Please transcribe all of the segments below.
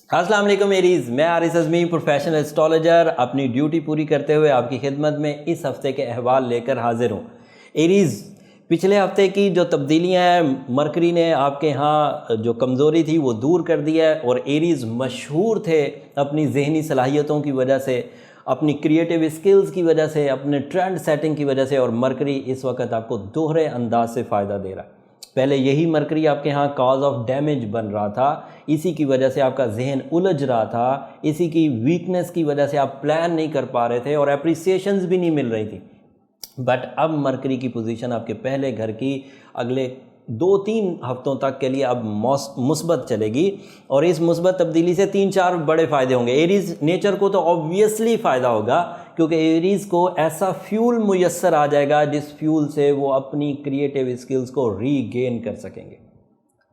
السلام علیکم ایریز، میں عارف اعظمی پروفیشنل ایسٹرولوجر اپنی ڈیوٹی پوری کرتے ہوئے آپ کی خدمت میں اس ہفتے کے احوال لے کر حاضر ہوں۔ ایریز، پچھلے ہفتے کی جو تبدیلیاں ہیں، مرکری نے آپ کے ہاں جو کمزوری تھی وہ دور کر دیا ہے، اور ایریز مشہور تھے اپنی ذہنی صلاحیتوں کی وجہ سے، اپنی کریٹیو اسکلز کی وجہ سے، اپنے ٹرینڈ سیٹنگ کی وجہ سے، اور مرکری اس وقت آپ کو دوہرے انداز سے فائدہ دے رہا ہے۔ پہلے یہی مرکری آپ کے ہاں کاز آف ڈیمیج بن رہا تھا، اسی کی وجہ سے آپ کا ذہن الجھ رہا تھا، اسی کی ویکنس کی وجہ سے آپ پلان نہیں کر پا رہے تھے اور اپریسیشنز بھی نہیں مل رہی تھی۔ بٹ اب مرکری کی پوزیشن آپ کے پہلے گھر کی اگلے 2-3 ہفتوں تک کے لیے اب مثبت چلے گی، اور اس مثبت تبدیلی سے 3-4 بڑے فائدے ہوں گے۔ ایریز نیچر کو تو آبویسلی فائدہ ہوگا، کیونکہ ایریز کو ایسا فیول میسر آ جائے گا جس فیول سے وہ اپنی کریٹیو اسکلز کو ری گین کر سکیں گے۔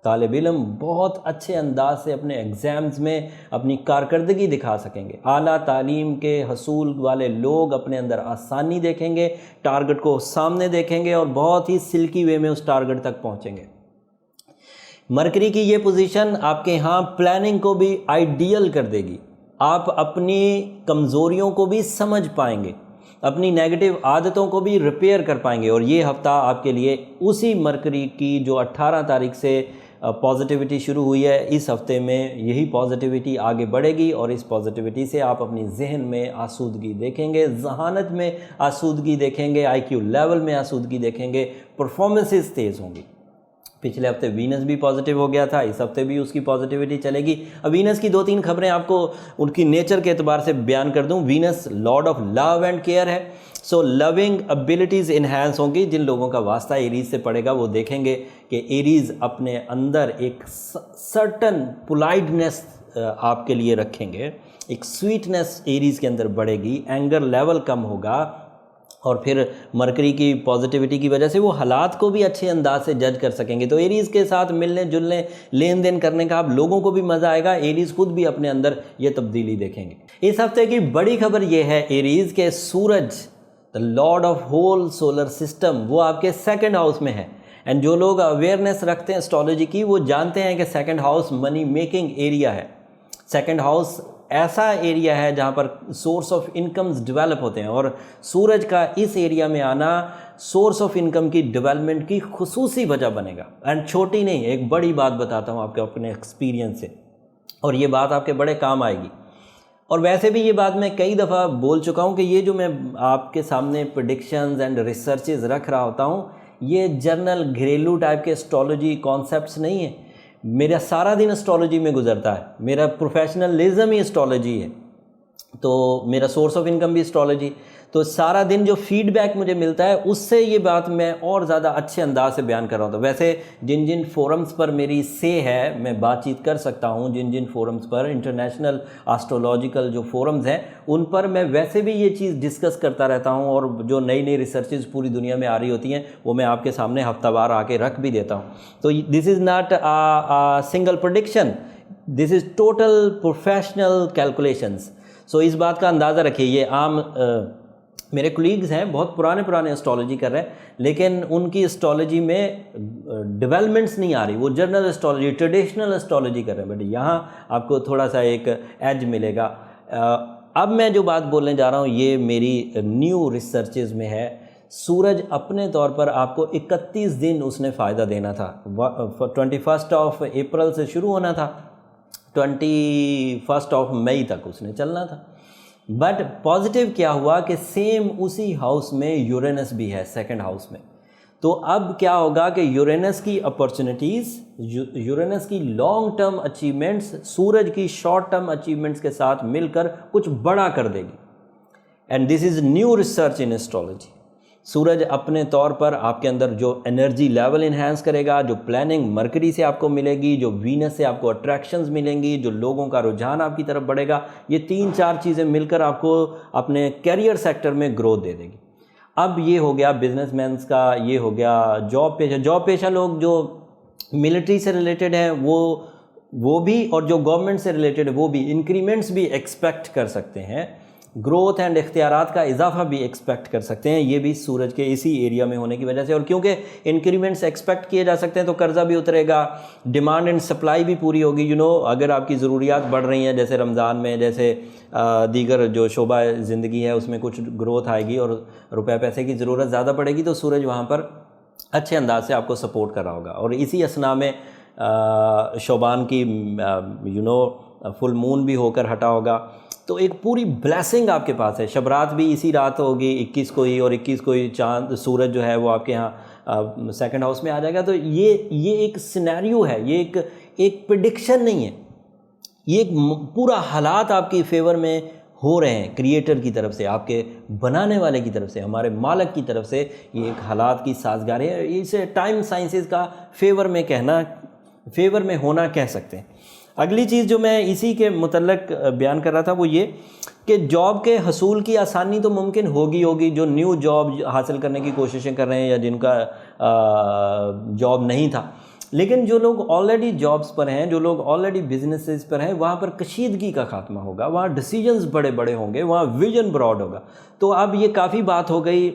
طالب علم بہت اچھے انداز سے اپنے ایگزامز میں اپنی کارکردگی دکھا سکیں گے۔ اعلیٰ تعلیم کے حصول والے لوگ اپنے اندر آسانی دیکھیں گے، ٹارگٹ کو سامنے دیکھیں گے، اور بہت ہی سلکی وے میں اس ٹارگٹ تک پہنچیں گے۔ مرکری کی یہ پوزیشن آپ کے ہاں پلاننگ کو بھی آئیڈیل کر دے گی، آپ اپنی کمزوریوں کو بھی سمجھ پائیں گے، اپنی نیگیٹو عادتوں کو بھی ریپیئر کر پائیں گے، اور یہ ہفتہ آپ کے لیے اسی مرکری کی جو 18 تاریخ سے پازیٹیوٹی شروع ہوئی ہے، اس ہفتے میں یہی پازیٹیوٹی آگے بڑھے گی، اور اس پازیٹیوٹی سے آپ اپنی ذہن میں آسودگی دیکھیں گے، ذہانت میں آسودگی دیکھیں گے، آئی کیو لیول میں آسودگی دیکھیں گے، پرفارمنسز تیز ہوں گی۔ پچھلے ہفتے وینس بھی پازیٹیو ہو گیا تھا، اس ہفتے بھی اس کی پازیٹیوٹی چلے گی۔ اب وینس کی 2-3 خبریں آپ کو ان کی نیچر کے اعتبار سے بیان کر دوں۔ Venus lord of love and care ہے، سو لونگ ابیلٹیز انہینس ہوں گی۔ جن لوگوں کا واسطہ ایریز سے پڑے گا وہ دیکھیں گے کہ ایریز اپنے اندر ایک سرٹن پولائٹنس آپ کے لیے رکھیں گے، ایک سویٹنس ایریز کے اندر بڑھے گی، اینگر لیول کم ہوگا، اور پھر مرکری کی پازیٹیوٹی کی وجہ سے وہ حالات کو بھی اچھے انداز سے جج کر سکیں گے۔ تو ایریز کے ساتھ ملنے جلنے، لین دین کرنے کا آپ لوگوں کو بھی مزہ آئے گا، ایریز خود بھی اپنے اندر یہ تبدیلی دیکھیں گے۔ اس ہفتے کی بڑی خبر یہ ہے ایریز کے سورج، the lord of whole solar system, وہ آپ کے 2nd ہاؤس میں ہے۔ اینڈ جو لوگ اویئرنیس رکھتے ہیں اسٹرالوجی کی وہ جانتے ہیں کہ 2nd house money making area ہے۔ 2nd ہاؤس ایسا ایریا ہے جہاں پر سورس آف انکمز ڈیولپ ہوتے ہیں، اور سورج کا اس ایریا میں آنا سورس آف انکم کی ڈیولپمنٹ کی خصوصی وجہ بنے گا۔ اینڈ چھوٹی نہیں، ایک بڑی بات بتاتا ہوں آپ کے اپنے ایکسپیرینس سے، اور یہ بات آپ کے بڑے کام آئے گی۔ اور ویسے بھی یہ بات میں کئی دفعہ بول چکا ہوں کہ یہ جو میں آپ کے سامنے پریڈکشنز اینڈ ریسرچز رکھ رہا ہوتا ہوں، یہ جرنل گھریلو ٹائپ کے اسٹرالوجی کانسیپٹس نہیں ہیں۔ میرا سارا دن اسٹرالوجی میں گزرتا ہے، میرا پروفیشنلزم ہی اسٹرالوجی ہے، تو میرا سورس آف انکم بھی اسٹرالوجی، تو سارا دن جو فیڈ بیک مجھے ملتا ہے اس سے یہ بات میں اور زیادہ اچھے انداز سے بیان کر رہا ہوں۔ ویسے جن جن فورمز پر میری ہے، میں بات چیت کر سکتا ہوں، جن جن فورمز پر انٹرنیشنل آسٹرولوجیکل جو فورمز ہیں ان پر میں ویسے بھی یہ چیز ڈسکس کرتا رہتا ہوں، اور جو نئی نئی ریسرچز پوری دنیا میں آ رہی ہوتی ہیں وہ میں آپ کے سامنے ہفتہ وار آ کے رکھ بھی دیتا ہوں۔ تو this is not single prediction, this is total professional calculations. So اس بات کا اندازہ رکھیے، یہ عام میرے کولیگز ہیں بہت پرانے اسٹرالوجی کر رہے ہیں، لیکن ان کی اسٹرالوجی میں ڈیولپمنٹس نہیں آ رہی، وہ جنرل اسٹرالوجی، ٹریڈیشنل اسٹرالوجی کر رہے ہیں، بٹ یہاں آپ کو تھوڑا سا ایک ایج ملے گا۔ اب میں جو بات بولنے جا رہا ہوں یہ میری نیو ریسرچز میں ہے۔ سورج اپنے طور پر آپ کو 31 دن اس نے فائدہ دینا تھا، 21 اپریل سے شروع ہونا تھا، 21 مئی تک اس نے چلنا تھا۔ بٹ پازیٹیو کیا ہوا کہ سیم اسی ہاؤس میں یورینس بھی ہے، 2nd ہاؤس میں۔ تو اب کیا ہوگا کہ یورینس کی اپرچونیٹیز، یورینس کی لانگ ٹرم اچیومنٹس سورج کی شارٹ ٹرم اچیومنٹس کے ساتھ مل کر کچھ بڑا کر دے گی، and this is new research in astrology. سورج اپنے طور پر آپ کے اندر جو انرجی لیول انہینس کرے گا، جو پلاننگ مرکری سے آپ کو ملے گی، جو وینس سے آپ کو اٹریکشنز ملیں گی، جو لوگوں کا رجحان آپ کی طرف بڑھے گا، یہ 3-4 چیزیں مل کر آپ کو اپنے کیریئر سیکٹر میں گروتھ دے دے گی۔ اب یہ ہو گیا بزنس مینس کا، یہ ہو گیا جاب پیشہ لوگ جو ملٹری سے ریلیٹڈ ہیں وہ بھی، اور جو گورنمنٹ سے ریلیٹڈ وہ بھی انکریمنٹس بھی ایکسپیکٹ کر سکتے ہیں۔ گروتھ اینڈ اختیارات کا اضافہ بھی ایکسپیکٹ کر سکتے ہیں، یہ بھی سورج کے اسی ایریا میں ہونے کی وجہ سے، اور کیونکہ انکریمنٹس ایکسپیکٹ کیے جا سکتے ہیں تو قرضہ بھی اترے گا، ڈیمانڈ اینڈ سپلائی بھی پوری ہوگی. اگر آپ کی ضروریات بڑھ رہی ہیں جیسے رمضان میں، جیسے دیگر جو شعبہ زندگی ہے اس میں کچھ گروتھ آئے گی اور روپے پیسے کی ضرورت زیادہ پڑے گی، تو سورج وہاں پر اچھے انداز سے آپ کو سپورٹ کر رہا ہوگا. اور اسی اثنا میں شعبان کی فل مون بھی ہو کر ہٹا ہوگا، تو ایک پوری بلیسنگ آپ کے پاس ہے. شب رات بھی اسی رات ہوگی 21 کو ہی، اور 21 کو ہی چاند سورج جو ہے وہ آپ کے ہاں سیکنڈ ہاؤس میں آ جائے گا. تو یہ ایک سینیریو ہے، یہ ایک پریڈکشن نہیں ہے، یہ ایک پورا حالات آپ کی فیور میں ہو رہے ہیں کریٹر کی طرف سے، آپ کے بنانے والے کی طرف سے، ہمارے مالک کی طرف سے. یہ ایک حالات کی سازگاری ہے، اسے ٹائم سائنسز کا فیور میں ہونا کہہ سکتے ہیں. اگلی چیز جو میں اسی کے متعلق بیان کر رہا تھا وہ یہ کہ جاب کے حصول کی آسانی تو ممکن ہوگی، جو نیو جاب حاصل کرنے کی کوششیں کر رہے ہیں یا جن کا جاب نہیں تھا، لیکن جو لوگ آلریڈی جابز پر ہیں، جو لوگ آلریڈی بزنسز پر ہیں، وہاں پر کشیدگی کا خاتمہ ہوگا، وہاں ڈیسیجنز بڑے بڑے ہوں گے، وہاں ویژن براڈ ہوگا. تو اب یہ کافی بات ہو گئی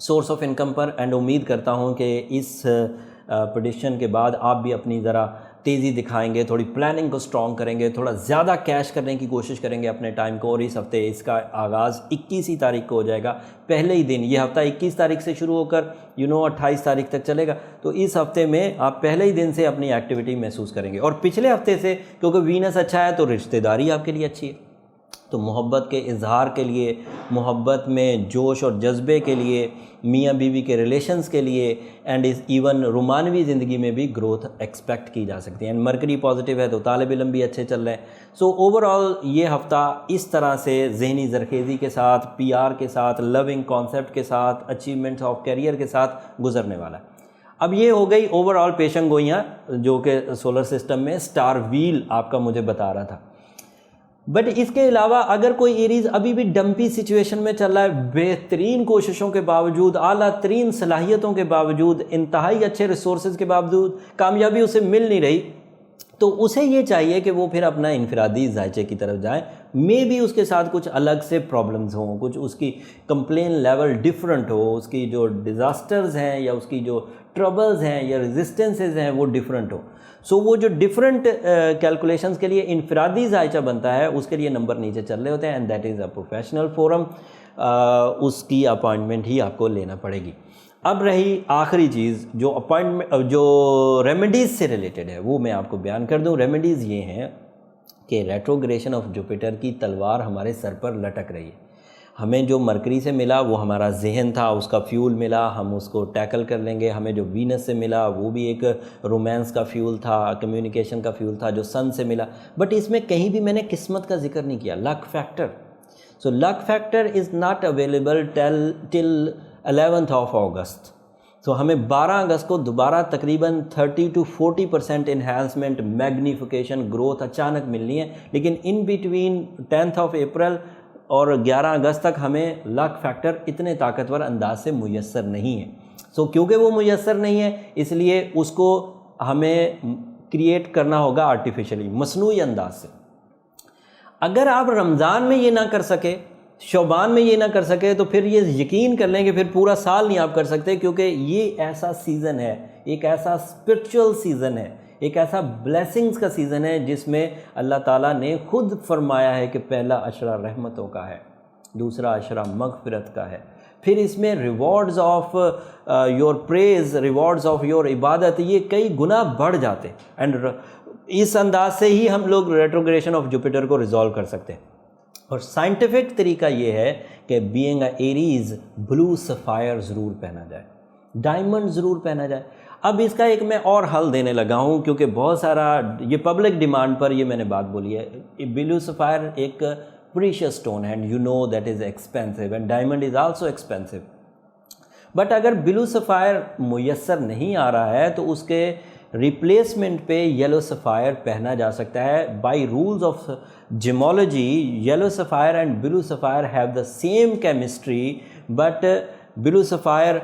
source of income per, and امید کرتا ہوں کہ اس پریڈکشن کے بعد آپ بھی اپنی ذرا تیزی دکھائیں گے، تھوڑی پلاننگ کو سٹرونگ کریں گے، تھوڑا زیادہ کیش کرنے کی کوشش کریں گے اپنے ٹائم کو. اور اس ہفتے اس کا آغاز 21 تاریخ کو ہو جائے گا، پہلے ہی دن. یہ ہفتہ 21 تاریخ سے شروع ہو کر 28 تاریخ تک چلے گا. تو اس ہفتے میں آپ پہلے ہی دن سے اپنی ایکٹیویٹی محسوس کریں گے. اور پچھلے ہفتے سے کیونکہ وینس اچھا ہے تو رشتہ داری آپ کے لیے اچھی ہے، تو محبت کے اظہار کے لیے، محبت میں جوش اور جذبے کے لیے، میاں بیوی کے ریلیشنز کے لیے، اینڈ ایون رومانوی زندگی میں بھی گروتھ ایکسپیکٹ کی جا سکتی ہے. اینڈ مرکری پازیٹیو ہے تو طالب علم بھی اچھے چل رہے ہیں. سو اوور آل یہ ہفتہ اس طرح سے ذہنی زرخیزی کے ساتھ، پی آر کے ساتھ، لونگ کانسیپٹ کے ساتھ، اچیومنٹس آف کیریئر کے ساتھ گزرنے والا ہے. اب یہ ہو گئی اوور آل پیشن گوئیاں جو کہ سولر سسٹم میں سٹار ویل آپ کا مجھے بتا رہا تھا. بٹ اس کے علاوہ اگر کوئی ایریز ابھی بھی ڈمپی سچویشن میں چل رہا ہے، بہترین کوششوں کے باوجود، اعلیٰ ترین صلاحیتوں کے باوجود، انتہائی اچھے ریسورسز کے باوجود کامیابی اسے مل نہیں رہی، تو اسے یہ چاہیے کہ وہ پھر اپنا انفرادی ذائچے کی طرف جائیں. میں بھی اس کے ساتھ کچھ الگ سے پرابلمز ہوں، کچھ اس کی کمپلین لیول ڈیفرنٹ ہو، اس کی جو ڈیزاسٹرز ہیں یا اس کی جو ٹربلز ہیں یا ریزسٹنسز ہیں وہ ڈیفرنٹ ہو. سو وہ جو ڈیفرنٹ کیلکولیشنز کے لیے انفرادی ذائچہ بنتا ہے اس کے لیے نمبر نیچے چل رہے ہوتے ہیں، and that is a professional forum. اس کی اپائنٹمنٹ ہی آپ کو لینا پڑے گی. اب رہی آخری چیز جو ریمیڈیز سے ریلیٹڈ ہے، وہ میں آپ کو بیان کر دوں. ریمیڈیز یہ ہیں کہ ریٹروگریشن آف جوپیٹر کی تلوار ہمارے سر پر لٹک رہی ہے. ہمیں جو مرکری سے ملا وہ ہمارا ذہن تھا، اس کا فیول ملا، ہم اس کو ٹیکل کر لیں گے. ہمیں جو وینس سے ملا وہ بھی ایک رومانس کا فیول تھا، کمیونیکیشن کا فیول تھا جو سن سے ملا. بٹ اس میں کہیں بھی میں نے قسمت کا ذکر نہیں کیا، luck factor. So luck factor is not available till 11 August. تو ہمیں 12 اگست کو دوبارہ تقریباً 30 to 40% انہینسمنٹ، میگنیفیکیشن، گروتھ اچانک ملنی ہے. لیکن ان بٹوین 10 اپریل اور 11 اگست تک ہمیں لک فیکٹر اتنے طاقتور انداز سے میسر نہیں ہے. سو کیونکہ وہ میسر نہیں ہے اس لیے اس کو ہمیں کریٹ کرنا ہوگا آرٹیفیشلی، مصنوعی انداز سے. اگر آپ رمضان میں یہ نہ کر سکے، شعبان میں یہ نہ کر سکے، تو پھر یہ یقین کر لیں کہ پھر پورا سال نہیں آپ کر سکتے، کیونکہ یہ ایسا سیزن ہے، ایک ایسا اسپرچول سیزن ہے، ایک ایسا بلیسنگز کا سیزن ہے جس میں اللہ تعالیٰ نے خود فرمایا ہے کہ پہلا عشرہ رحمتوں کا ہے، دوسرا عشرہ مغفرت کا ہے، پھر اس میں rewards of your praise, rewards of your عبادت، یہ کئی گنا بڑھ جاتے. اینڈ اس انداز سے ہی ہم لوگ ریٹروگریشن آف جوپیٹر کو ریزالو کر سکتے ہیں. اور سائنٹیفک طریقہ یہ ہے کہ being a Aries blue sapphire ضرور پہنا جائے، ڈائمنڈ ضرور پہنا جائے. اب اس کا ایک میں اور حل دینے لگا ہوں کیونکہ بہت سارا یہ پبلک ڈیمانڈ پر یہ میں نے بات بولی ہے. بلو سفائر ایک پریشیس سٹون ہے، and you know that is expensive, and diamond is also expensive. But اگر بلو سفائر میسر نہیں آ رہا ہے تو اس کے ریپلیسمنٹ پہ یلو سفائر پہنا جا سکتا ہے. By rules of gemology yellow sapphire and blue sapphire have the same chemistry, but blue sapphire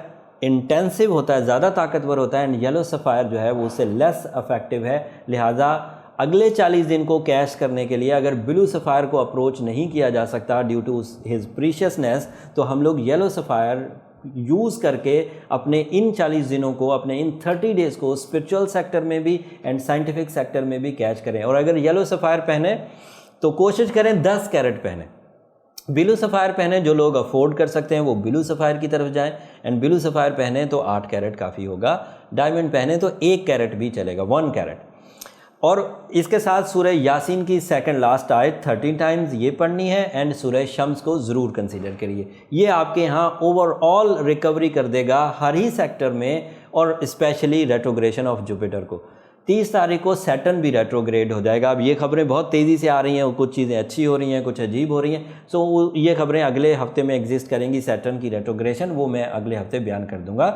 intensive ہوتا ہے، زیادہ طاقتور ہوتا ہے، اینڈ یلو سفائر جو ہے وہ اس سے لیس افیکٹو ہے. لہٰذا اگلے 40 دن کو کیش کرنے کے لیے اگر بلو سفائر کو اپروچ نہیں کیا جا سکتا ڈیو ٹو ہز پریشیسنیس، تو ہم لوگ یلو سفائر یوز کر کے اپنے ان 40 دنوں کو، اپنے ان 30 ڈیز کو اسپرچول سیکٹر میں بھی اینڈ سائنٹیفک سیکٹر میں بھی کیچ کریں۔ اور اگر یلو سفائر پہنیں تو کوشش کریں 10 کیرٹ پہنیں۔ بلو سفائر پہنیں، جو لوگ افورڈ کر سکتے ہیں وہ بلو سفائر کی طرف جائیں، اینڈ بلو سفائر پہنیں تو 8 کیرٹ کافی ہوگا، ڈائمنڈ پہنیں تو 1 کیرٹ بھی چلے گا، 1 کیرٹ۔ اور اس کے ساتھ سورہ یاسین کی سیکنڈ لاسٹ آیت 13 ٹائمز یہ پڑھنی ہے، اینڈ سورہ شمس کو ضرور کنسیڈر کریے۔ یہ آپ کے ہاں اوور آل ریکوری کر دے گا ہر ہی سیکٹر میں، اور اسپیشلی ریٹروگریشن آف جوپیٹر کو۔ 30 تاریخ کو سیٹرن بھی ریٹروگریڈ ہو جائے گا۔ اب یہ خبریں بہت تیزی سے آ رہی ہیں، کچھ چیزیں اچھی ہو رہی ہیں، کچھ عجیب ہو رہی ہیں، سو یہ خبریں اگلے ہفتے میں ایگزسٹ کریں گی۔ سیٹرن کی ریٹروگریشن وہ میں اگلے ہفتے بیان کر دوں گا،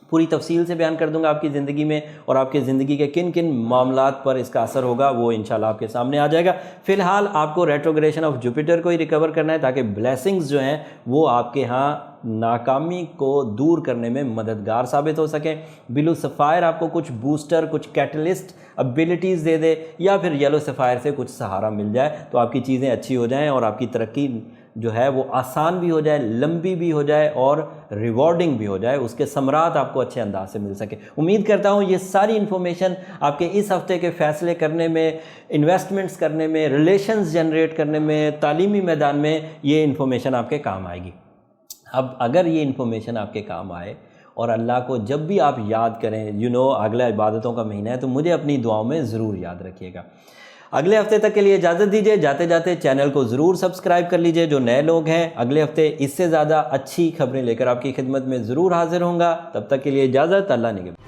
پوری تفصیل سے بیان کر دوں گا آپ کی زندگی میں، اور آپ کی زندگی کے کن کن معاملات پر اس کا اثر ہوگا وہ انشاءاللہ آپ کے سامنے آ جائے گا۔ فی الحال آپ کو ریٹروگریشن آف جوپیٹر کو ہی ریکور کرنا ہے تاکہ بلیسنگز جو ہیں وہ آپ کے ہاں ناکامی کو دور کرنے میں مددگار ثابت ہو سکیں۔ بلو سفائر آپ کو کچھ بوسٹر، کچھ کیٹلسٹ ابیلٹیز دے دے، یا پھر یلو سفائر سے کچھ سہارا مل جائے تو آپ کی چیزیں اچھی ہو جائیں اور آپ کی ترقی جو ہے وہ آسان بھی ہو جائے، لمبی بھی ہو جائے اور ریوارڈنگ بھی ہو جائے، اس کے ثمرات آپ کو اچھے انداز سے مل سکے۔ امید کرتا ہوں یہ ساری انفارمیشن آپ کے اس ہفتے کے فیصلے کرنے میں، انویسٹمنٹس کرنے میں، ریلیشنز جنریٹ کرنے میں، تعلیمی میدان میں یہ انفارمیشن آپ کے کام آئے گی۔ اب اگر یہ انفارمیشن آپ کے کام آئے اور اللہ کو جب بھی آپ یاد کریں، اگلا عبادتوں کا مہینہ ہے، تو مجھے اپنی دعاؤں میں ضرور یاد رکھیے گا۔ اگلے ہفتے تک کے لیے اجازت دیجیے، جاتے جاتے چینل کو ضرور سبسکرائب کر لیجیے۔ جو نئے لوگ ہیں، اگلے ہفتے اس سے زیادہ اچھی خبریں لے کر آپ کی خدمت میں ضرور حاضر ہوں گا۔ تب تک کے لیے اجازت، اللہ نگہبان۔